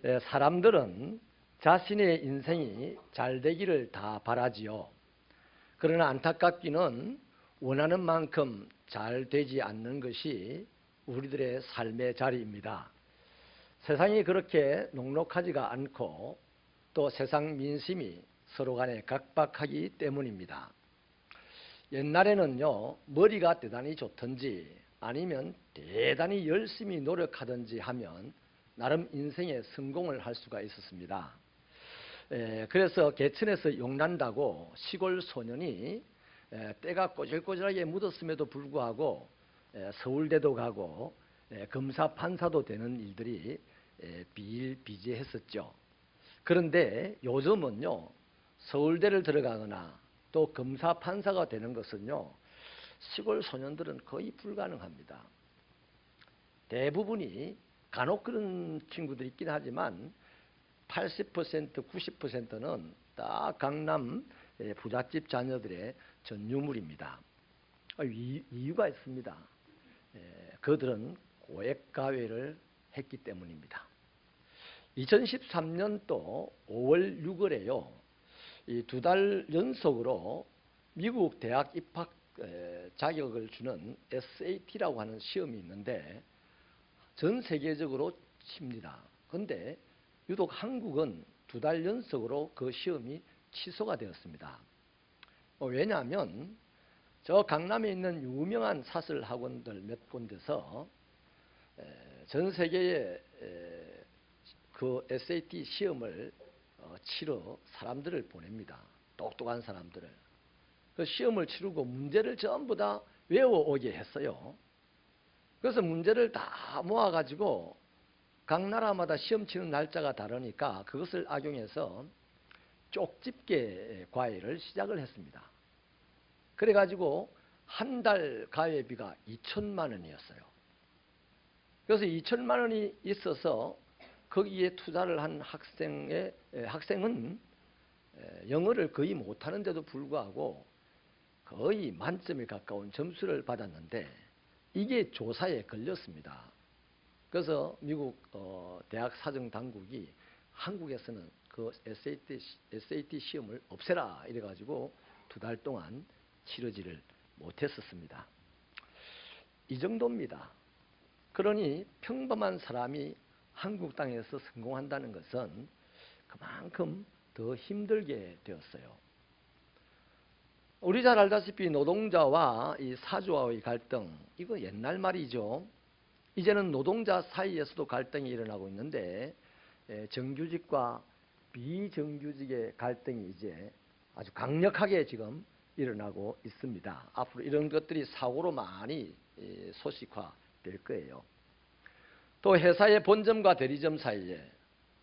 사람들은 자신의 인생이 잘 되기를 다 바라지요. 그러나 안타깝기는 원하는 만큼 잘 되지 않는 것이 우리들의 삶의 자리입니다. 세상이 그렇게 녹록하지가 않고 또 세상 민심이 서로 간에 각박하기 때문입니다. 옛날에는요, 머리가 대단히 좋든지 아니면 대단히 열심히 노력하든지 하면 나름 인생에 성공을 할 수가 있었습니다. 그래서 개천에서 용난다고 시골 소년이 때가 꼬질꼬질하게 묻었음에도 불구하고 서울대도 가고 검사 판사도 되는 일들이 비일비재했었죠. 그런데 요즘은요, 서울대를 들어가거나 또 검사 판사가 되는 것은요, 시골 소년들은 거의 불가능합니다. 대부분이 간혹 그런 친구들이 있긴 하지만 80%, 90%는 다 강남 부잣집 자녀들의 전유물입니다. 이유가 있습니다. 그들은 고액가회를 했기 때문입니다. 2013년도 5월 6월에요. 이 2달 연속으로 미국 대학 입학 자격을 주는 SAT라고 하는 시험이 있는데 전 세계적으로 칩니다. 그런데 유독 한국은 2달 연속으로 그 시험이 취소가 되었습니다. 왜냐하면 저 강남에 있는 유명한 사설 학원들 몇 군데서 전 세계에 그 SAT 시험을 치러 사람들을 보냅니다. 똑똑한 사람들을. 그 시험을 치르고 문제를 전부 다 외워오게 했어요. 그래서 문제를 다 모아가지고 각 나라마다 시험 치는 날짜가 다르니까 그것을 악용해서 쪽집게 과외를 시작을 했습니다. 그래가지고 한 달 과외비가 2천만 원이었어요. 그래서 2천만 원이 있어서 거기에 투자를 한 학생은 영어를 거의 못하는데도 불구하고 거의 만점에 가까운 점수를 받았는데 이게 조사에 걸렸습니다. 그래서 미국 대학 사정당국이 한국에서는 그 SAT 시험을 없애라 이래가지고 2달 동안 치르지를 못했었습니다. 이 정도입니다. 그러니 평범한 사람이 한국 땅에서 성공한다는 것은 그만큼 더 힘들게 되었어요. 우리 잘 알다시피 노동자와 이 사주와의 갈등, 이거 옛날 말이죠. 이제는 노동자 사이에서도 갈등이 일어나고 있는데 정규직과 비정규직의 갈등이 이제 아주 강력하게 지금 일어나고 있습니다. 앞으로 이런 것들이 사고로 많이 소식화될 거예요. 또 회사의 본점과 대리점 사이에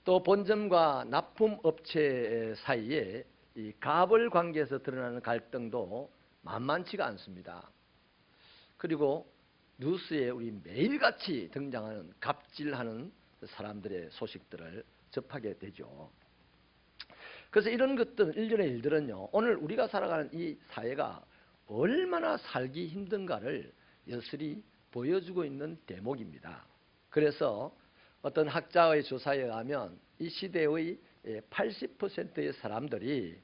또 본점과 납품업체 사이에 이 갑을 관계에서 드러나는 갈등도 만만치가 않습니다. 그리고 뉴스에 우리 매일같이 등장하는 갑질하는 사람들의 소식들을 접하게 되죠. 그래서 이런 것들, 일련의 일들은요, 오늘 우리가 살아가는 이 사회가 얼마나 살기 힘든가를 여실히 보여주고 있는 대목입니다. 그래서 어떤 학자의 조사에 의하면 이 시대의 80%의 사람들이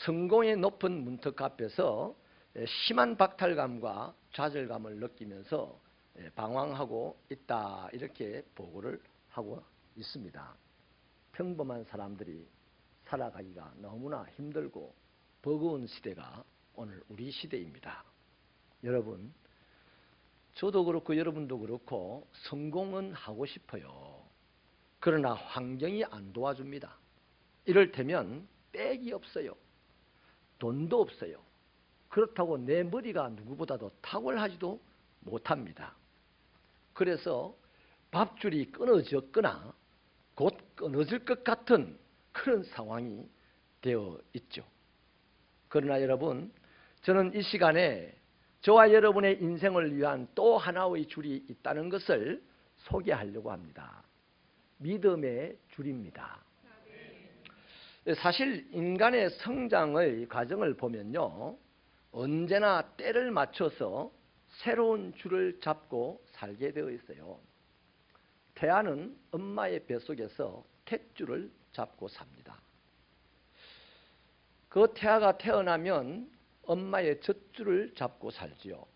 성공의 높은 문턱 앞에서 심한 박탈감과 좌절감을 느끼면서 방황하고 있다, 이렇게 보고를 하고 있습니다. 평범한 사람들이 살아가기가 너무나 힘들고 버거운 시대가 오늘 우리 시대입니다. 여러분, 저도 그렇고 여러분도 그렇고 성공은 하고 싶어요. 그러나 환경이 안 도와줍니다. 이를테면 백이 없어요. 돈도 없어요. 그렇다고 내 머리가 누구보다도 탁월하지도 못합니다. 그래서 밥줄이 끊어졌거나 곧 끊어질 것 같은 그런 상황이 되어 있죠. 그러나 여러분, 저는 이 시간에 저와 여러분의 인생을 위한 또 하나의 줄이 있다는 것을 소개하려고 합니다. 믿음의 줄입니다. 사실 인간의 성장의 과정을 보면요, 언제나 때를 맞춰서 새로운 줄을 잡고 살게 되어 있어요. 태아는 엄마의 뱃속에서 탯줄을 잡고 삽니다. 그 태아가 태어나면 엄마의 젖줄을 잡고 살지요.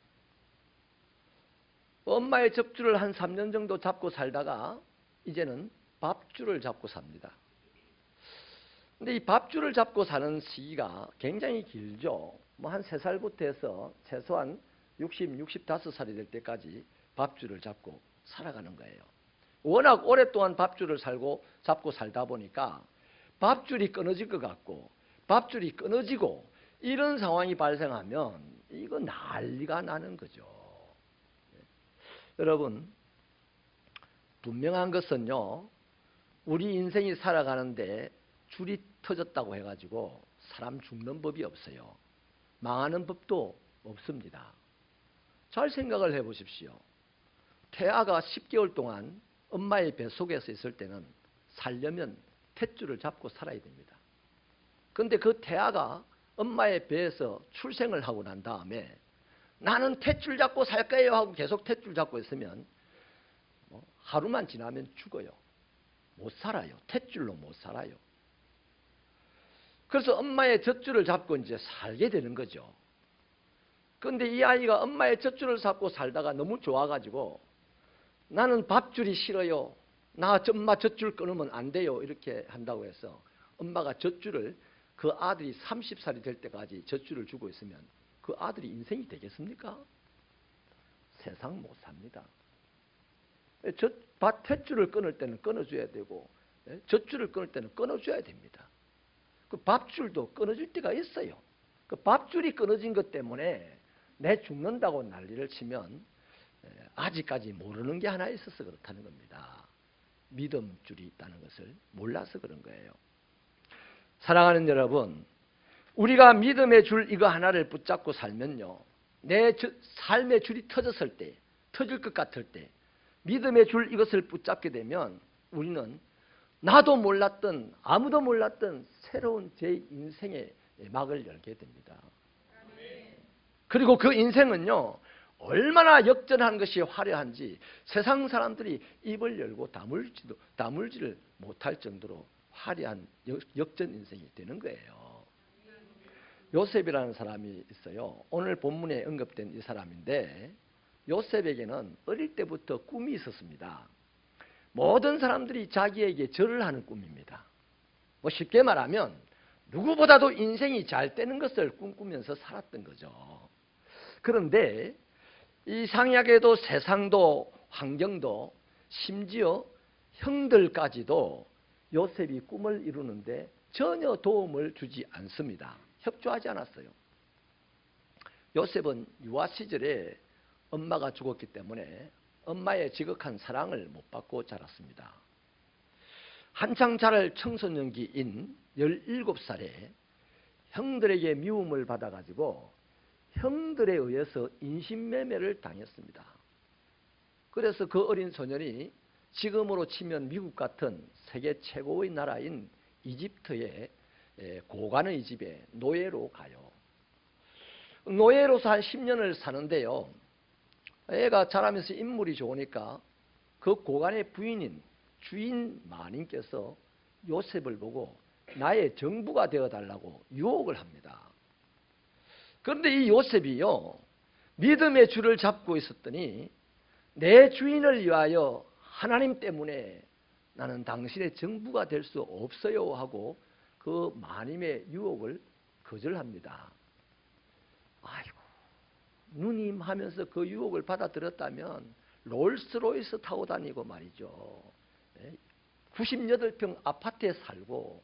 엄마의 젖줄을 한 3년 정도 잡고 살다가 이제는 밥줄을 잡고 삽니다. 근데 이 밥줄을 잡고 사는 시기가 굉장히 길죠. 뭐 한 3살부터 해서 최소한 65살이 될 때까지 밥줄을 잡고 살아가는 거예요. 워낙 오랫동안 밥줄을 잡고 살다 보니까 밥줄이 끊어질 것 같고 밥줄이 끊어지고 이런 상황이 발생하면 이거 난리가 나는 거죠. 여러분, 분명한 것은요, 우리 인생이 살아가는데 줄이 터졌다고 해가지고 사람 죽는 법이 없어요. 망하는 법도 없습니다. 잘 생각을 해보십시오. 태아가 10개월 동안 엄마의 뱃속에서 있을 때는 살려면 탯줄을 잡고 살아야 됩니다. 그런데 그 태아가 엄마의 배에서 출생을 하고 난 다음에 나는 탯줄 잡고 살 거예요 하고 계속 탯줄 잡고 있으면 하루만 지나면 죽어요. 못 살아요. 탯줄로 못 살아요. 그래서 엄마의 젖줄을 잡고 이제 살게 되는 거죠. 그런데 이 아이가 엄마의 젖줄을 잡고 살다가 너무 좋아가지고 나는 밥줄이 싫어요. 나 엄마 젖줄 끊으면 안 돼요. 이렇게 한다고 해서 엄마가 젖줄을 그 아들이 30살이 될 때까지 젖줄을 주고 있으면 그 아들이 인생이 되겠습니까? 세상 못 삽니다. 탯줄을 끊을 때는 끊어줘야 되고 젖줄을 끊을 때는 끊어줘야 됩니다. 그 밥줄도 끊어질 때가 있어요. 그 밥줄이 끊어진 것 때문에 내 죽는다고 난리를 치면 아직까지 모르는 게 하나 있어서 그렇다는 겁니다. 믿음줄이 있다는 것을 몰라서 그런 거예요. 사랑하는 여러분, 우리가 믿음의 줄 이거 하나를 붙잡고 살면요, 내 삶의 줄이 터졌을 때, 터질 것 같을 때 믿음의 줄 이것을 붙잡게 되면 우리는 나도 몰랐던, 아무도 몰랐던 새로운 제 인생의 막을 열게 됩니다. 그리고 그 인생은요, 얼마나 역전한 것이 화려한지 세상 사람들이 입을 열고 다물지를 못할 정도로 화려한 역전 인생이 되는 거예요. 요셉이라는 사람이 있어요. 오늘 본문에 언급된 이 사람인데 요셉에게는 어릴 때부터 꿈이 있었습니다. 모든 사람들이 자기에게 절을 하는 꿈입니다. 뭐 쉽게 말하면 누구보다도 인생이 잘 되는 것을 꿈꾸면서 살았던 거죠. 그런데 이상하게도 세상도 환경도 심지어 형들까지도 요셉이 꿈을 이루는데 전혀 도움을 주지 않습니다. 협조하지 않았어요. 요셉은 유아 시절에 엄마가 죽었기 때문에 엄마의 지극한 사랑을 못 받고 자랐습니다. 한창 자랄 청소년기인 17살에 형들에게 미움을 받아가지고 형들에 의해서 인신매매를 당했습니다. 그래서 그 어린 소년이 지금으로 치면 미국 같은 세계 최고의 나라인 이집트의 고관의 집에 노예로 가요. 노예로서 한 10년을 사는데요, 애가 자라면서 인물이 좋으니까 그 고관의 부인인 주인 마님께서 요셉을 보고 나의 정부가 되어달라고 유혹을 합니다. 그런데 이 요셉이요, 믿음의 줄을 잡고 있었더니 내 주인을 위하여 하나님 때문에 나는 당신의 정부가 될 수 없어요 하고 그 마님의 유혹을 거절합니다. 아이고, 누님 하면서 그 유혹을 받아들였다면 롤스로이스 타고 다니고 말이죠, 98평 아파트에 살고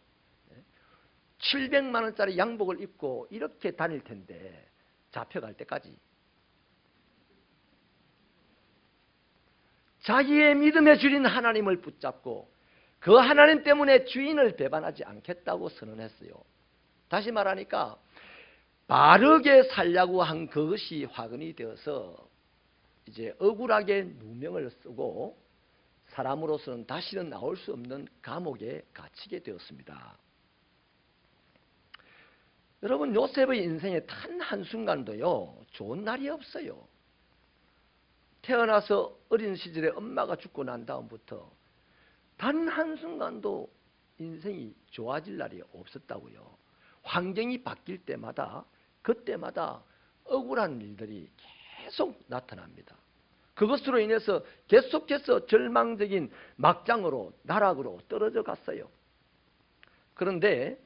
700만 원짜리 양복을 입고 이렇게 다닐 텐데 잡혀갈 때까지 자기의 믿음의 주인 하나님을 붙잡고 그 하나님 때문에 주인을 배반하지 않겠다고 선언했어요. 다시 말하니까 바르게 살려고 한 그것이 화근이 되어서 이제 억울하게 누명을 쓰고 사람으로서는 다시는 나올 수 없는 감옥에 갇히게 되었습니다. 여러분, 요셉의 인생에 단 한순간도요 좋은 날이 없어요. 태어나서 어린 시절에 엄마가 죽고 난 다음부터 단 한순간도 인생이 좋아질 날이 없었다고요. 환경이 바뀔 때마다 그때마다 억울한 일들이 계속 나타납니다. 그것으로 인해서 계속해서 절망적인 막장으로 나락으로 떨어져 갔어요. 그런데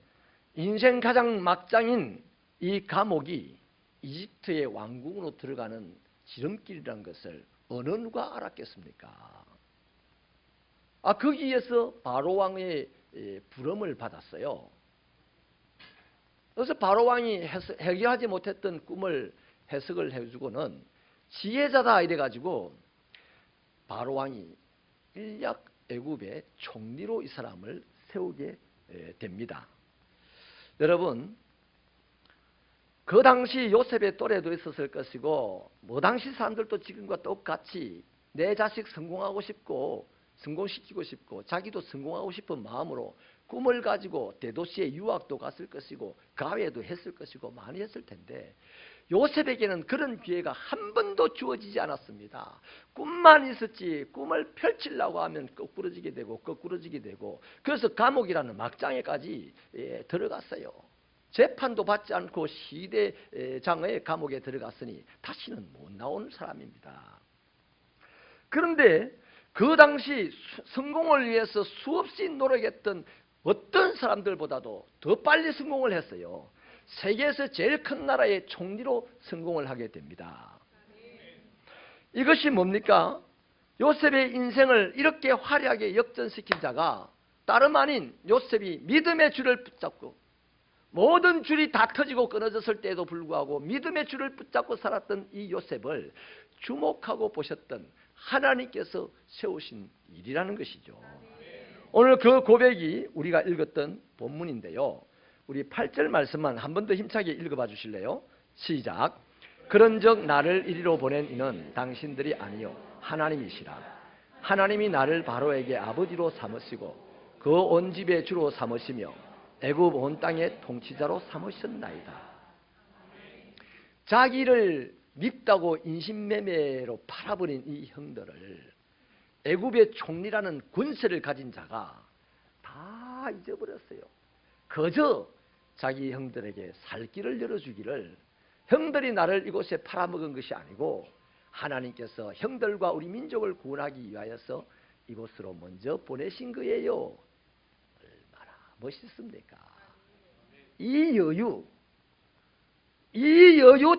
인생 가장 막장인 이 감옥이 이집트의 왕궁으로 들어가는 지름길이라는 것을 어느 누가 알았겠습니까? 거기에서 바로 왕의 부름을 받았어요. 그래서 바로 왕이 해결하지 못했던 꿈을 해석을 해주고는 지혜자다 이래가지고 바로 왕이 일약 애굽의 총리로 이 사람을 세우게 됩니다. 여러분, 그 당시 요셉의 또래도 있었을 것이고 당시 사람들도 지금과 똑같이 내 자식 성공하고 싶고 성공시키고 싶고 자기도 성공하고 싶은 마음으로 꿈을 가지고 대도시에 유학도 갔을 것이고 가외도 했을 것이고 많이 했을 텐데 요셉에게는 그런 기회가 한 번도 주어지지 않았습니다. 꿈만 있었지 꿈을 펼치려고 하면 거꾸러지게 되고 그래서 감옥이라는 막장에까지 들어갔어요. 재판도 받지 않고 시대장의 감옥에 들어갔으니 다시는 못 나오는 사람입니다. 그런데 그 당시 성공을 위해서 수없이 노력했던 어떤 사람들보다도 더 빨리 성공을 했어요. 세계에서 제일 큰 나라의 총리로 성공을 하게 됩니다. 이것이 뭡니까? 요셉의 인생을 이렇게 화려하게 역전시킨 자가 다름 아닌 요셉이 믿음의 줄을 붙잡고 모든 줄이 다 터지고 끊어졌을 때에도 불구하고 믿음의 줄을 붙잡고 살았던 이 요셉을 주목하고 보셨던 하나님께서 세우신 일이라는 것이죠. 오늘 그 고백이 우리가 읽었던 본문인데요. 우리 8절 말씀만 한 번 더 힘차게 읽어봐 주실래요? 시작. 그런즉 나를 이리로 보낸 이는 당신들이 아니요 하나님이시라. 하나님이 나를 바로에게 아버지로 삼으시고 그 온 집의 주로 삼으시며 애굽 온 땅의 통치자로 삼으셨나이다. 자기를 밉다고 인신매매로 팔아버린 이 형들을 애굽의 총리라는 권세를 가진 자가 다 잊어버렸어요. 그저 자기 형들에게 살 길을 열어주기를, 형들이 나를 이곳에 팔아먹은 것이 아니고 하나님께서 형들과 우리 민족을 구원하기 위하여서 이곳으로 먼저 보내신 거예요. 얼마나 멋있습니까? 이 여유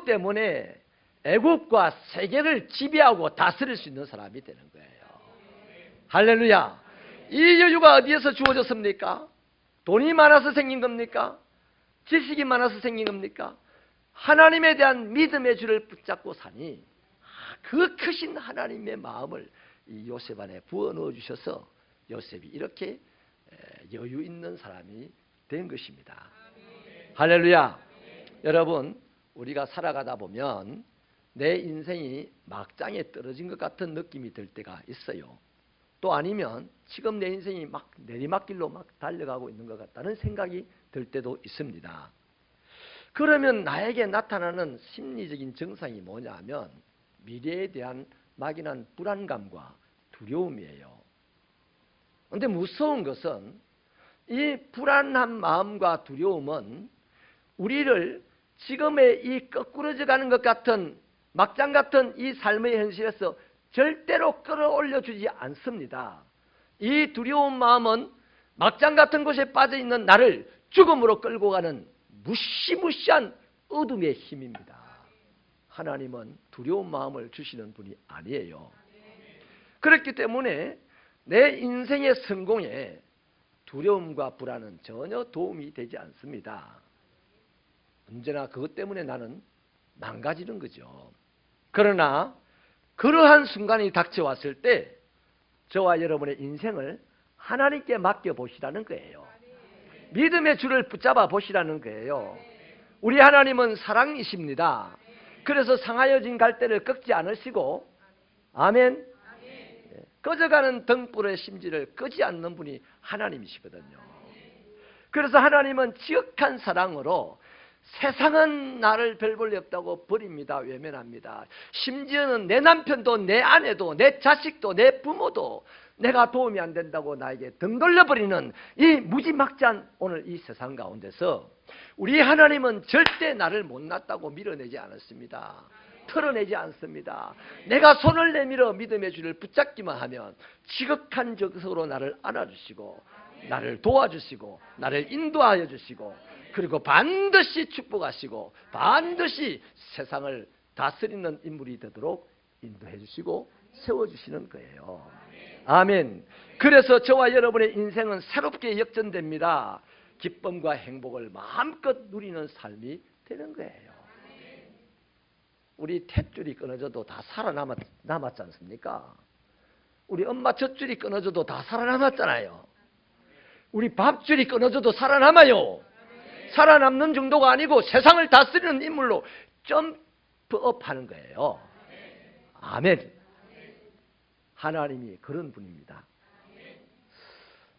때문에 애국과 세계를 지배하고 다스릴 수 있는 사람이 되는 거예요. 할렐루야. 이 여유가 어디에서 주어졌습니까? 돈이 많아서 생긴 겁니까? 지식이 많아서 생긴 겁니까? 하나님에 대한 믿음의 줄을 붙잡고 사니 그 크신 하나님의 마음을 이 요셉 안에 부어 넣어 주셔서 요셉이 이렇게 여유 있는 사람이 된 것입니다. 할렐루야. 여러분, 우리가 살아가다 보면 내 인생이 막장에 떨어진 것 같은 느낌이 들 때가 있어요. 또 아니면 지금 내 인생이 막 내리막길로 막 달려가고 있는 것 같다는 생각이 들 때도 있습니다. 그러면 나에게 나타나는 심리적인 증상이 뭐냐면 미래에 대한 막연한 불안감과 두려움이에요. 그런데 무서운 것은 이 불안한 마음과 두려움은 우리를 지금의 이 거꾸러져 가는 것 같은 막장 같은 이 삶의 현실에서 절대로 끌어올려 주지 않습니다. 이 두려운 마음은 막장 같은 곳에 빠져 있는 나를 죽음으로 끌고 가는 무시무시한 어둠의 힘입니다. 하나님은 두려운 마음을 주시는 분이 아니에요. 그렇기 때문에 내 인생의 성공에 두려움과 불안은 전혀 도움이 되지 않습니다. 언제나 그것 때문에 나는 망가지는 거죠. 그러나 그러한 순간이 닥쳐왔을 때 저와 여러분의 인생을 하나님께 맡겨보시라는 거예요. 믿음의 줄을 붙잡아 보시라는 거예요. 우리 하나님은 사랑이십니다. 그래서 상하여진 갈대를 꺾지 않으시고 아멘. 꺼져가는 등불의 심지를 끄지 않는 분이 하나님이시거든요. 그래서 하나님은 지극한 사랑으로 세상은 나를 별 볼일 없다고 버립니다. 외면합니다. 심지어는 내 남편도 내 아내도 내 자식도 내 부모도 내가 도움이 안 된다고 나에게 등 돌려버리는 이 무지막지한 오늘 이 세상 가운데서 우리 하나님은 절대 나를 못났다고 밀어내지 않았습니다. 털어내지 않습니다. 내가 손을 내밀어 믿음의 줄을 붙잡기만 하면 지극한 적으로 나를 안아주시고 나를 도와주시고 나를 인도하여 주시고 그리고 반드시 축복하시고 반드시 세상을 다스리는 인물이 되도록 인도해 주시고 세워주시는 거예요. 아멘. 그래서 저와 여러분의 인생은 새롭게 역전됩니다. 기쁨과 행복을 마음껏 누리는 삶이 되는 거예요. 우리 탯줄이 끊어져도 다 살아남았지 않습니까? 우리 엄마 젖줄이 끊어져도 다 살아남았잖아요. 우리 밥줄이 끊어져도 살아남아요. 살아남는 정도가 아니고 세상을 다스리는 인물로 점프업하는 거예요. 아멘. 하나님이 그런 분입니다.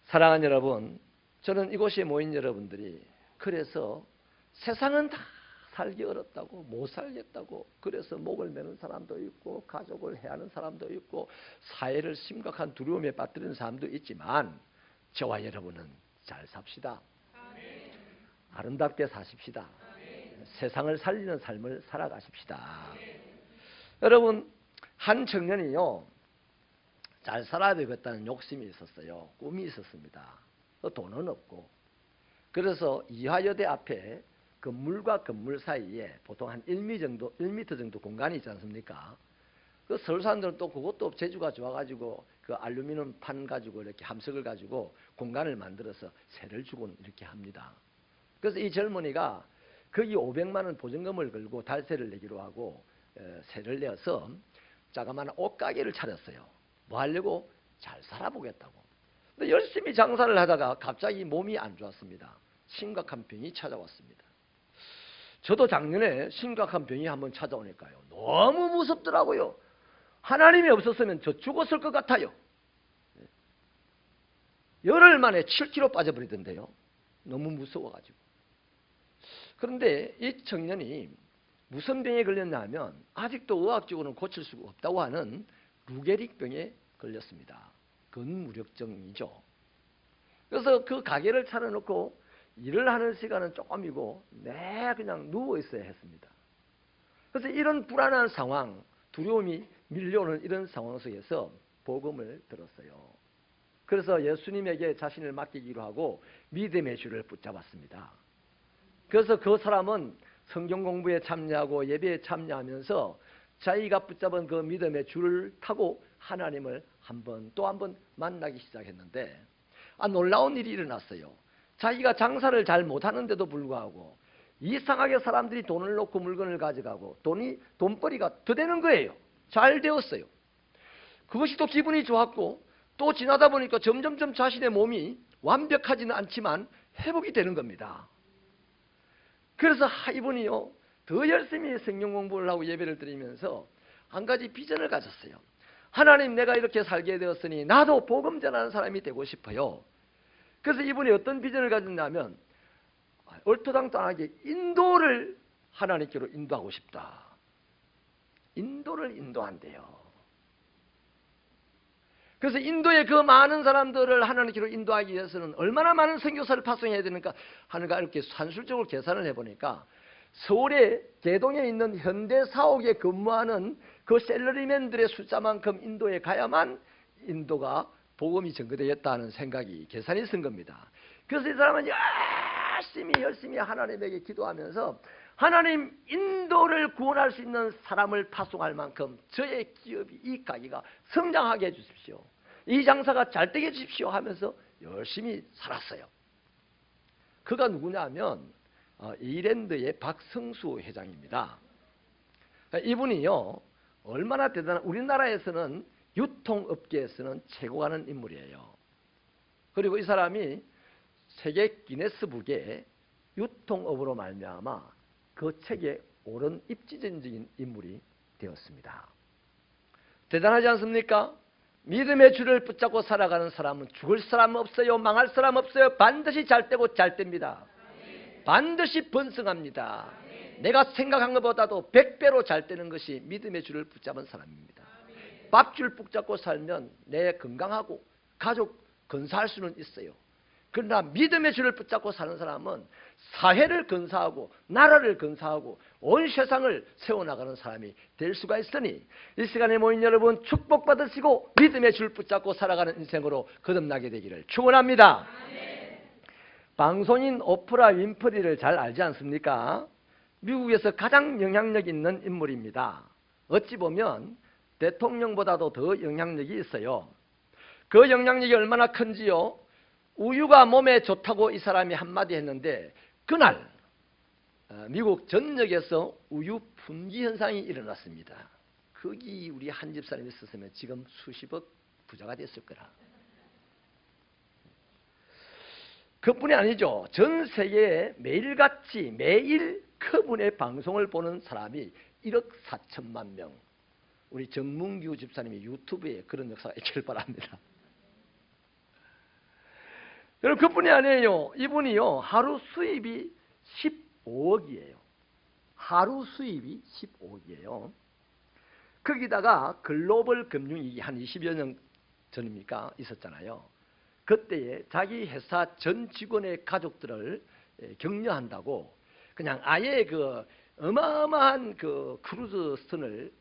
사랑하는 여러분, 저는 이곳에 모인 여러분들이 그래서 세상은 다 살기 어렵다고 못 살겠다고 그래서 목을 매는 사람도 있고 가족을 해하는 사람도 있고 사회를 심각한 두려움에 빠뜨리는 사람도 있지만 저와 여러분은 잘 삽시다. 아름답게 사십시다. 세상을 살리는 삶을 살아가십시다. 여러분, 한 청년이요 잘 살아야 되겠다는 욕심이 있었어요. 꿈이 있었습니다. 돈은 없고 그래서 이화여대 앞에 건물과 건물 사이에 보통 한 1m 정도 공간이 있지 않습니까? 그 서울 사람들은 또 그것도 재주가 좋아가지고 그 알루미늄 판 가지고 이렇게 함석을 가지고 공간을 만들어서 세를 주곤 이렇게 합니다. 그래서 이 젊은이가 거기 500만 원 보증금을 걸고 달세를 내기로 하고 세를 내어서 자그마한 옷가게를 차렸어요. 뭐 하려고? 잘 살아보겠다고. 근데 열심히 장사를 하다가 갑자기 몸이 안 좋았습니다. 심각한 병이 찾아왔습니다. 저도 작년에 심각한 병이 한번 찾아오니까요. 너무 무섭더라고요. 하나님이 없었으면 저 죽었을 것 같아요. 열흘 만에 7kg 빠져버리던데요. 너무 무서워가지고. 그런데 이 청년이 무슨 병에 걸렸냐 하면 아직도 의학적으로는 고칠 수가 없다고 하는 루게릭병에 걸렸습니다. 근무력증이죠. 그래서 그 가게를 차려놓고 일을 하는 시간은 조금이고 그냥 누워 있어야 했습니다. 그래서 이런 불안한 상황, 두려움이 밀려오는 이런 상황 속에서 복음을 들었어요. 그래서 예수님에게 자신을 맡기기로 하고 믿음의 줄을 붙잡았습니다. 그래서 그 사람은 성경 공부에 참여하고 예배에 참여하면서 자기가 붙잡은 그 믿음의 줄을 타고 하나님을 또 한 번 만나기 시작했는데 놀라운 일이 일어났어요. 자기가 장사를 잘 못하는데도 불구하고 이상하게 사람들이 돈을 놓고 물건을 가져가고 돈벌이가 더 되는 거예요. 잘 되었어요. 그것이 또 기분이 좋았고 또 지나다 보니까 점점점 자신의 몸이 완벽하지는 않지만 회복이 되는 겁니다. 그래서 이분이요 더 열심히 성경 공부를 하고 예배를 드리면서 한 가지 비전을 가졌어요. 하나님, 내가 이렇게 살게 되었으니 나도 복음 전하는 사람이 되고 싶어요. 그래서 이분이 어떤 비전을 가졌냐면 얼토당토하게 인도를 하나님께로 인도하고 싶다. 인도를 인도한대요. 그래서 인도의 그 많은 사람들을 하나님께로 인도하기 위해서는 얼마나 많은 선교사를 파송해야 되는가 하는가 이렇게 산술적으로 계산을 해보니까 서울의 개동에 있는 현대사옥에 근무하는 그 셀러리맨들의 숫자만큼 인도에 가야만 인도가 복음이 전거되었다는 생각이 계산이 쓴 겁니다. 그래서 이 사람은 열심히 하나님에게 기도하면서 하나님, 인도를 구원할 수 있는 사람을 파송할 만큼 저의 기업이 이 가게가 성장하게 해주십시오. 이 장사가 잘 되게 해주십시오 하면서 열심히 살았어요. 그가 누구냐 하면 이랜드의 박성수 회장입니다. 이분이요 얼마나 대단한, 우리나라에서는 유통업계에서는 최고가 하는 인물이에요. 그리고 이 사람이 세계 기네스북에 유통업으로 말미암아 그 책에 옳은 입지전적인 인물이 되었습니다. 대단하지 않습니까? 믿음의 줄을 붙잡고 살아가는 사람은 죽을 사람 없어요. 망할 사람 없어요. 반드시 잘 되고 잘 됩니다. 반드시 번성합니다. 내가 생각한 것보다도 100배로 잘 되는 것이 믿음의 줄을 붙잡은 사람입니다. 밥줄 붙잡고 살면 내 건강하고 가족 건사할 수는 있어요. 그러나 믿음의 줄을 붙잡고 사는 사람은 사회를 건사하고 나라를 건사하고 온 세상을 세워나가는 사람이 될 수가 있으니 이 시간에 모인 여러분 축복받으시고 믿음의 줄 붙잡고 살아가는 인생으로 거듭나게 되기를 축원합니다. 방송인 오프라 윈프리를 잘 알지 않습니까? 미국에서 가장 영향력 있는 인물입니다. 어찌 보면 대통령보다도 더 영향력이 있어요. 그 영향력이 얼마나 큰지요? 우유가 몸에 좋다고 이 사람이 한마디 했는데 그날 미국 전역에서 우유 품귀 현상이 일어났습니다. 거기 우리 한 집사람이 있었으면 지금 수십억 부자가 됐을 거라. 그뿐이 아니죠. 전 세계에 매일같이 매일 그분의 방송을 보는 사람이 1억 4천만 명. 우리 정문규 집사님이 유튜브에 그런 역사가 있길 바랍니다. 여러분 그뿐이 아니에요. 이분이요 하루 수입이 15억이에요. 하루 수입이 15억이에요. 거기다가 글로벌 금융위기 한 20여 년 전입니까? 있었잖아요. 그때에 자기 회사 전 직원의 가족들을 격려한다고 그냥 아예 그 어마어마한 그 크루즈선을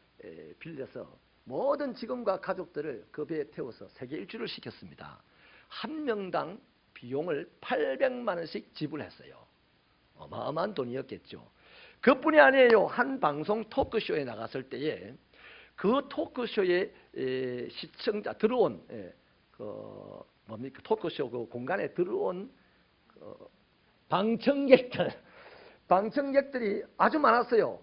빌려서 모든 직원과 가족들을 그 배에 태워서 세계 일주를 시켰습니다. 한 명당 비용을 800만 원씩 지불했어요. 어마어마한 돈이었겠죠. 그뿐이 아니에요. 한 방송 토크쇼에 나갔을 때에 그 토크쇼에 시청자 들어온 토크쇼 그 공간에 들어온 방청객들이 아주 많았어요.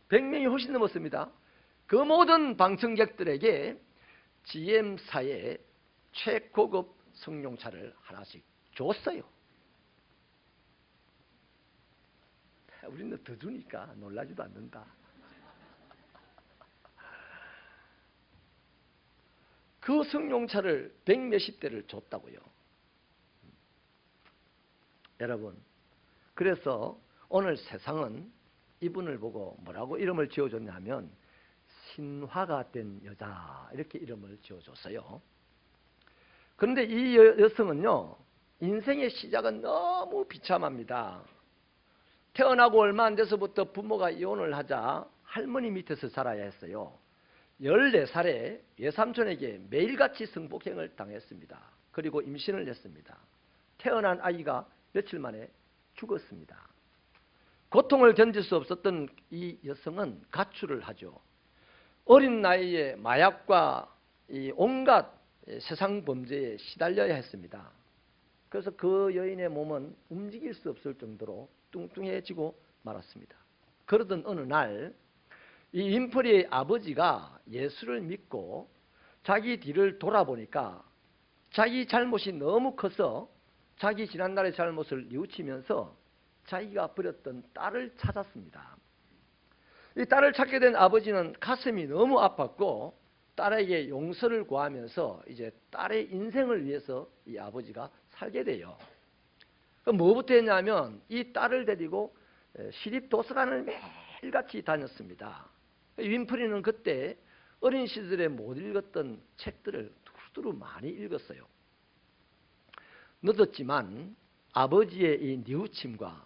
100명이 훨씬 넘었습니다. 그 모든 방청객들에게 GM사의 최고급 승용차를 하나씩 줬어요. 우리는 더 주니까 놀라지도 않는다. 그 승용차를 100몇십 대를 줬다고요. 여러분, 그래서 오늘 세상은 이분을 보고 뭐라고 이름을 지어줬냐면 신화가 된 여자 이렇게 이름을 지어줬어요. 그런데 이 여성은요 인생의 시작은 너무 비참합니다. 태어나고 얼마 안 돼서부터 부모가 이혼을 하자 할머니 밑에서 자라야 했어요. 14살에 외삼촌에게 매일같이 성폭행을 당했습니다. 그리고 임신을 했습니다. 태어난 아이가 며칠 만에 죽었습니다. 고통을 견딜 수 없었던 이 여성은 가출을 하죠. 어린 나이에 마약과 이 온갖 세상 범죄에 시달려야 했습니다. 그래서 그 여인의 몸은 움직일 수 없을 정도로 뚱뚱해지고 말았습니다. 그러던 어느 날 이 윈프리의 아버지가 예수를 믿고 자기 뒤를 돌아보니까 자기 잘못이 너무 커서 자기 지난날의 잘못을 뉘우치면서 자기가 버렸던 딸을 찾았습니다. 이 딸을 찾게 된 아버지는 가슴이 너무 아팠고 딸에게 용서를 구하면서 이제 딸의 인생을 위해서 이 아버지가 살게 돼요. 그럼 뭐부터 했냐면 이 딸을 데리고 시립 도서관을 매일같이 다녔습니다. 윈프리는 그때 어린 시절에 못 읽었던 책들을 두루두루 많이 읽었어요. 늦었지만 아버지의 이 뉘우침과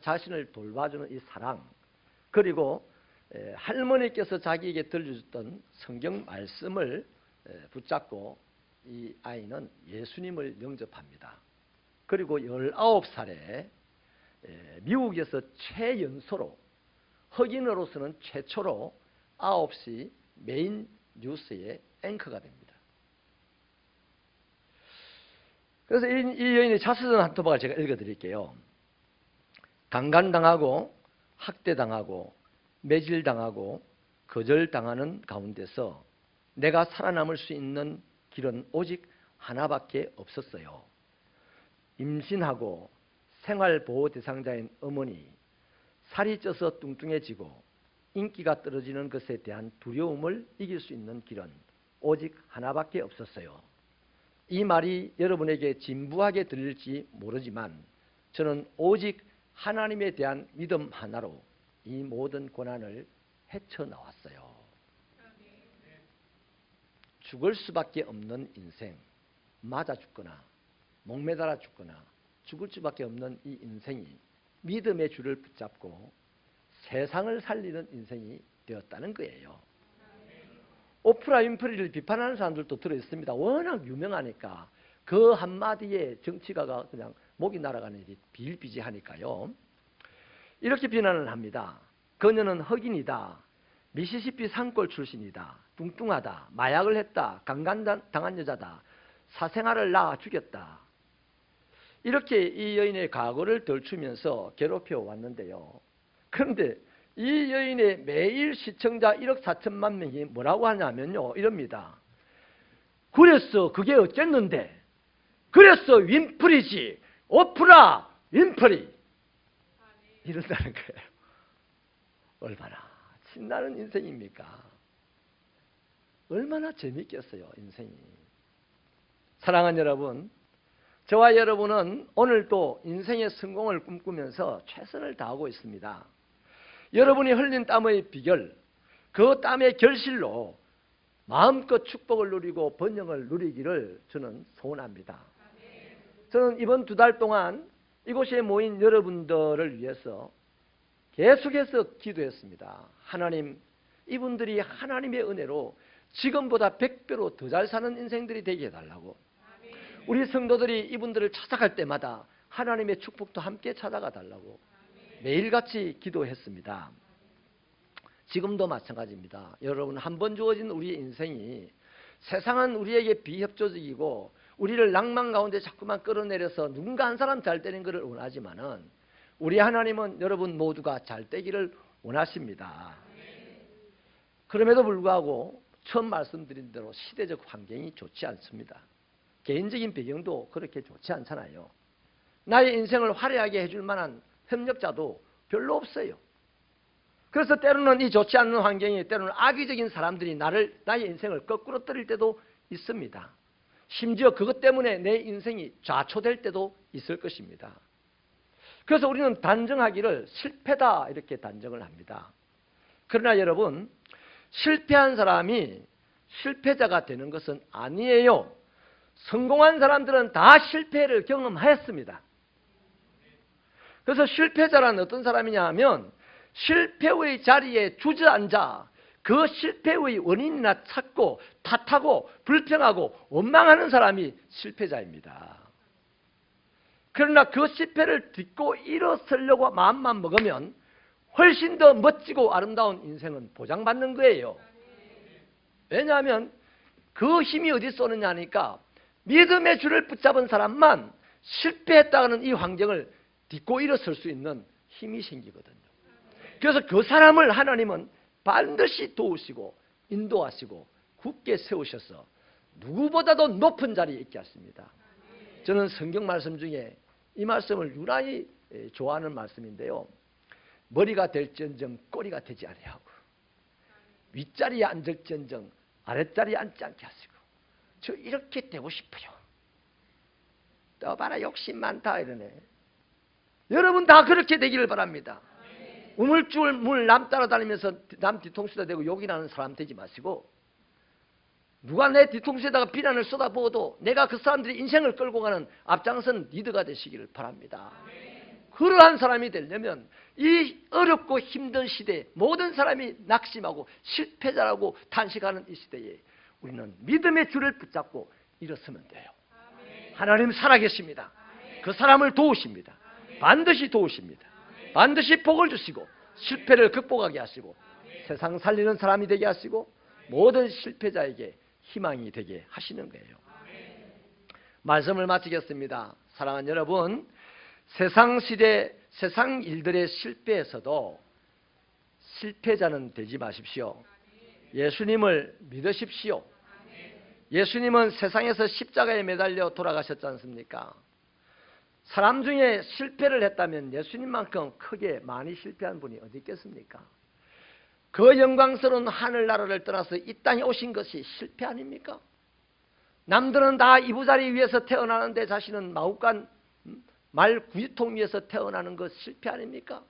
자신을 돌봐주는 이 사랑, 그리고 할머니께서 자기에게 들려줬던 성경 말씀을 붙잡고 이 아이는 예수님을 영접합니다. 그리고 19살에 미국에서 최연소로 흑인으로서는 최초로 9시 메인 뉴스의 앵커가 됩니다. 그래서 이 여인의 자서전 한 토막을 제가 읽어드릴게요. 강간당하고 학대당하고 매질당하고 거절당하는 가운데서 내가 살아남을 수 있는 길은 오직 하나밖에 없었어요. 임신하고 생활보호 대상자인 어머니, 살이 쪄서 뚱뚱해지고 인기가 떨어지는 것에 대한 두려움을 이길 수 있는 길은 오직 하나밖에 없었어요. 이 말이 여러분에게 진부하게 들릴지 모르지만 저는 오직 하나님에 대한 믿음 하나로 이 모든 고난을 헤쳐나왔어요. 죽을 수밖에 없는 인생, 맞아 죽거나 목매달아 죽거나 죽을 수밖에 없는 이 인생이 믿음의 줄을 붙잡고 세상을 살리는 인생이 되었다는 거예요. 오프라 윈프리를 비판하는 사람들도 들어있습니다. 워낙 유명하니까 그 한마디에 정치가가 그냥 목이 날아가는 일이 비일비재하니까요. 이렇게 비난을 합니다. 그녀는 흑인이다. 미시시피 산골 출신이다. 뚱뚱하다. 마약을 했다. 강간당한 여자다. 사생활을 낳아 죽였다. 이렇게 이 여인의 과거를 덜추면서 괴롭혀 왔는데요. 그런데 이 여인의 매일 시청자 1억 4천만 명이 뭐라고 하냐면요. 이럽니다. 그랬어. 그게 어쨌는데. 그랬어. 윈프리지. 오프라 윈프리. 이런다는 거예요. 얼마나 신나는 인생입니까? 얼마나 재밌겠어요. 인생이. 사랑하는 여러분, 저와 여러분은 오늘도 인생의 성공을 꿈꾸면서 최선을 다하고 있습니다. 여러분이 흘린 땀의 비결, 그 땀의 결실로 마음껏 축복을 누리고 번영을 누리기를 저는 소원합니다. 저는 이번 2달 동안 이곳에 모인 여러분들을 위해서 계속해서 기도했습니다. 하나님, 이분들이 하나님의 은혜로 지금보다 100배로 더 잘 사는 인생들이 되게 해달라고. 우리 성도들이 이분들을 찾아갈 때마다 하나님의 축복도 함께 찾아가 달라고 매일같이 기도했습니다. 지금도 마찬가지입니다. 여러분, 한 번 주어진 우리의 인생이 세상은 우리에게 비협조적이고 우리를 낭만 가운데 자꾸만 끌어내려서 누군가 한 사람 잘 되는 것을 원하지만은 우리 하나님은 여러분 모두가 잘 되기를 원하십니다. 그럼에도 불구하고 처음 말씀드린 대로 시대적 환경이 좋지 않습니다. 개인적인 배경도 그렇게 좋지 않잖아요. 나의 인생을 화려하게 해줄 만한 협력자도 별로 없어요. 그래서 때로는 이 좋지 않은 환경이, 때로는 악의적인 사람들이 나의 인생을 거꾸로 떨릴 때도 있습니다. 심지어 그것 때문에 내 인생이 좌초될 때도 있을 것입니다. 그래서 우리는 단정하기를 실패다 이렇게 단정을 합니다. 그러나 여러분, 실패한 사람이 실패자가 되는 것은 아니에요. 성공한 사람들은 다 실패를 경험했습니다. 그래서 실패자란 어떤 사람이냐 하면 실패의 자리에 주저앉아 그 실패의 원인이나 찾고 탓하고 불평하고 원망하는 사람이 실패자입니다. 그러나 그 실패를 딛고 일어서려고 마음만 먹으면 훨씬 더 멋지고 아름다운 인생은 보장받는 거예요. 왜냐하면 그 힘이 어디서 오느냐 하니까 믿음의 줄을 붙잡은 사람만 실패했다는 이 환경을 딛고 일어설 수 있는 힘이 생기거든요. 그래서 그 사람을 하나님은 반드시 도우시고 인도하시고 굳게 세우셔서 누구보다도 높은 자리에 있게 하십니다. 저는 성경 말씀 중에 이 말씀을 유난히 좋아하는 말씀인데요. 머리가 될지언정 꼬리가 되지 아니하고 윗자리에 앉을지언정 아랫자리에 앉지 않게 하시고 저 이렇게 되고 싶어요. 떠봐라 욕심 많다 이러네. 여러분 다 그렇게 되기를 바랍니다. 우물쭈물 남 따라다니면서 남 뒤통수에다 대고 욕이나는 사람 되지 마시고 누가 내 뒤통수에다가 비난을 쏟아부어도 내가 그 사람들이 인생을 끌고 가는 앞장선 리더가 되시기를 바랍니다. 그러한 사람이 되려면 이 어렵고 힘든 시대에 모든 사람이 낙심하고 실패자라고 탄식하는 이 시대에 우리는 믿음의 줄을 붙잡고 일어서면 돼요. 하나님 살아계십니다. 그 사람을 도우십니다. 반드시 도우십니다. 반드시 복을 주시고 실패를 극복하게 하시고 세상 살리는 사람이 되게 하시고 모든 실패자에게 희망이 되게 하시는 거예요. 말씀을 마치겠습니다. 사랑하는 여러분, 세상 시대, 세상 일들의 실패에서도 실패자는 되지 마십시오. 예수님을 믿으십시오. 예수님은 세상에서 십자가에 매달려 돌아가셨지 않습니까? 사람 중에 실패를 했다면 예수님만큼 크게 많이 실패한 분이 어디 있겠습니까? 그 영광스러운 하늘나라를 떠나서 이 땅에 오신 것이 실패 아닙니까? 남들은 다 이부자리 위에서 태어나는데 자신은 마구간 말 구유통 위에서 태어나는 것 실패 아닙니까?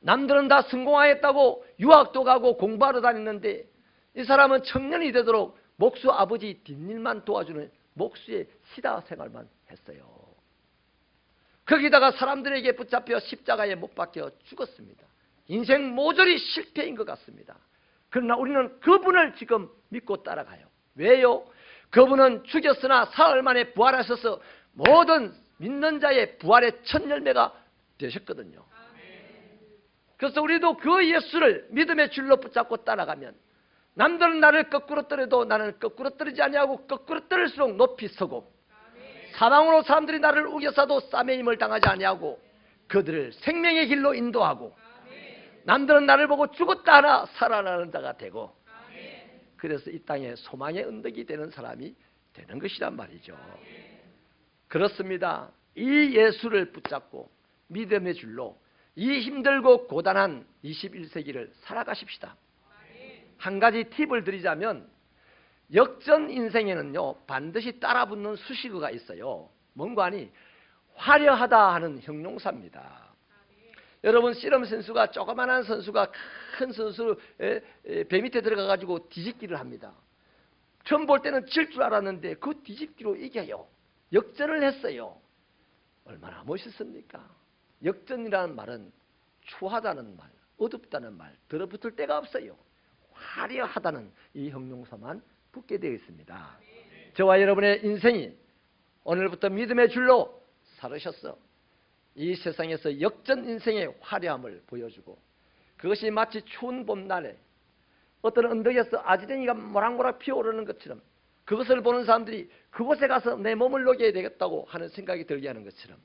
남들은 다 성공하겠다고 유학도 가고 공부하러 다녔는데 이 사람은 청년이 되도록 목수 아버지 뒷일만 도와주는 목수의 시다 생활만 했어요. 거기다가 사람들에게 붙잡혀 십자가에 못 박혀 죽었습니다. 인생 모조리 실패인 것 같습니다. 그러나 우리는 그분을 지금 믿고 따라가요. 왜요? 그분은 죽였으나 사흘 만에 부활하셔서 모든 믿는 자의 부활의 첫 열매가 되셨거든요. 그래서 우리도 그 예수를 믿음의 줄로 붙잡고 따라가면 남들은 나를 거꾸로 떨어도 나는 거꾸로 떨어지지 아니하고 거꾸로 떨을수록 높이 서고 사방으로 사람들이 나를 우겨싸도 쌈의 힘을 당하지 아니하고 그들을 생명의 길로 인도하고 남들은 나를 보고 죽었다 하나 살아나는 자가 되고 그래서 이 땅에 소망의 언덕이 되는 사람이 되는 것이란 말이죠. 그렇습니다. 이 예수를 붙잡고 믿음의 줄로 이 힘들고 고단한 21세기를 살아가십시다. 한 가지 팁을 드리자면 역전 인생에는요 반드시 따라붙는 수식어가 있어요. 뭔가 하니 화려하다 하는 형용사입니다. 여러분 씨름 선수가 조그만한 선수가 큰 선수 배 밑에 들어가 가지고 뒤집기를 합니다. 처음 볼 때는 질 줄 알았는데 그 뒤집기로 이겨요. 역전을 했어요. 얼마나 멋있습니까? 역전이라는 말은 추하다는 말, 어둡다는 말, 들어붙을 데가 없어요. 화려하다는 이 형용사만 붙게 되어 있습니다. 저와 여러분의 인생이 오늘부터 믿음의 줄로 살으셔서 이 세상에서 역전 인생의 화려함을 보여주고 그것이 마치 추운 봄날에 어떤 언덕에서 아지랭이가 모락모락 피어오르는 것처럼 그것을 보는 사람들이 그곳에 가서 내 몸을 녹여야 되겠다고 하는 생각이 들게 하는 것처럼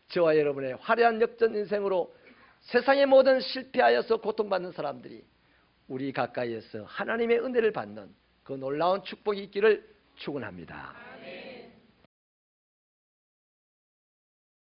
저와 여러분의 화려한 역전 인생으로 세상의 모든 실패하여서 고통받는 사람들이 우리 가까이에서 하나님의 은혜를 받는 그 놀라운 축복이 있기를 축원합니다.